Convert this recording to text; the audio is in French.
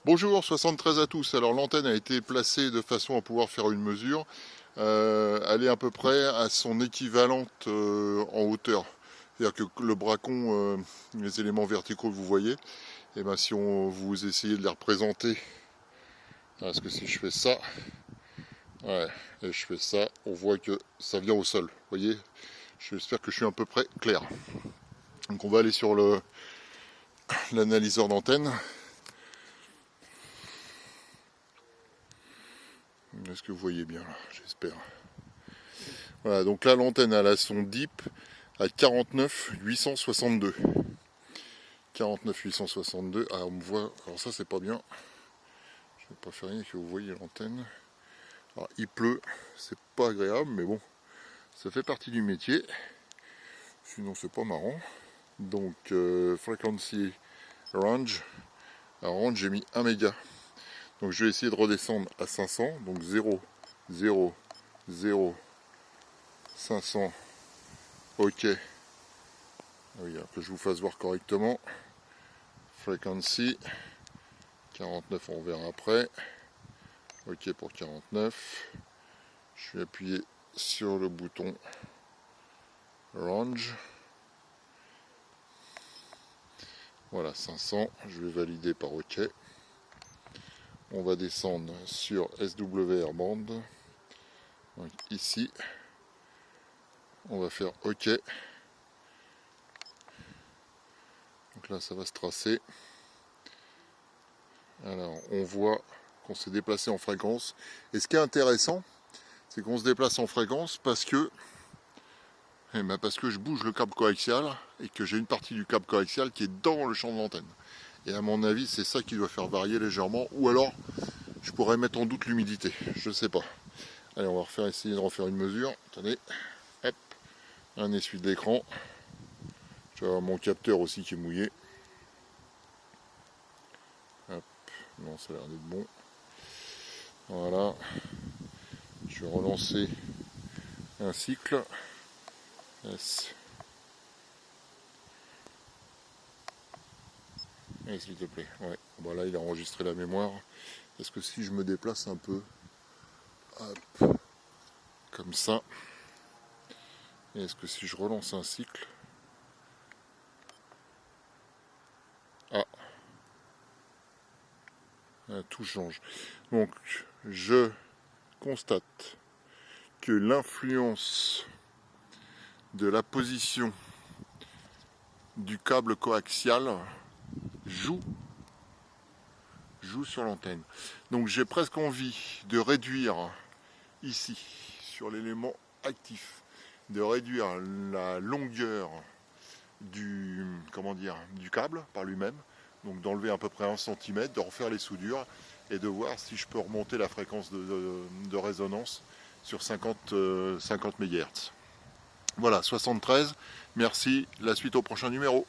Bonjour, 73 à tous. Alors l'antenne a été placée de façon à pouvoir faire une mesure. Elle est à peu près à son équivalente en hauteur. C'est-à-dire que le bracon, les éléments verticaux que vous voyez, et ben si vous essayez de les représenter, parce que si je fais ça, ouais, et je fais ça, on voit que ça vient au sol. Vous voyez, j'espère que je suis à peu près clair. Donc on va aller sur l'analyseur d'antenne. Est-ce que vous voyez bien là? J'espère. Voilà, donc là l'antenne elle a son dip à 49 862. 49 862. Ah, on me voit. Alors ça c'est pas bien. Je vais pas faire rien que vous voyez l'antenne. Alors il pleut, c'est pas agréable, mais bon, ça fait partie du métier. Sinon c'est pas marrant. Donc frequency range. Alors range j'ai mis 1 méga. Donc je vais essayer de redescendre à 500. Donc 0, 0, 0, 500. Ok. Oui, alors que je vous fasse voir correctement. Frequency 49, on verra après. Ok pour 49. Je vais appuyer sur le bouton range. Voilà 500. Je vais valider par OK. On va descendre sur SWR band. Donc ici, on va faire OK. Donc là, ça va se tracer. Alors, on voit qu'on s'est déplacé en fréquence. Et ce qui est intéressant, c'est qu'on se déplace en fréquence parce que je bouge le câble coaxial et que j'ai une partie du câble coaxial qui est dans le champ de l'antenne. Et à mon avis, c'est ça qui doit faire varier légèrement. Ou alors, je pourrais mettre en doute l'humidité. Je ne sais pas. Allez, on va essayer de refaire une mesure. Attendez. Hop. Un essuie de l'écran. Je vais avoir mon capteur aussi qui est mouillé. Hop. Non, ça a l'air d'être bon. Voilà. Je vais relancer un cycle. S. Allez, s'il te plaît. Ouais. Bon, là, il a enregistré la mémoire. Est-ce que si je me déplace un peu, hop, comme ça, et est-ce que si je relance un cycle, ah, tout change. Donc, je constate que l'influence de la position du câble coaxial joue sur l'antenne. Donc j'ai presque envie de réduire ici, sur l'élément actif, de réduire la longueur du câble par lui-même, donc d'enlever à peu près 1 cm, de refaire les soudures et de voir si je peux remonter la fréquence de résonance sur 50 MHz. Voilà, 73, merci, la suite au prochain numéro.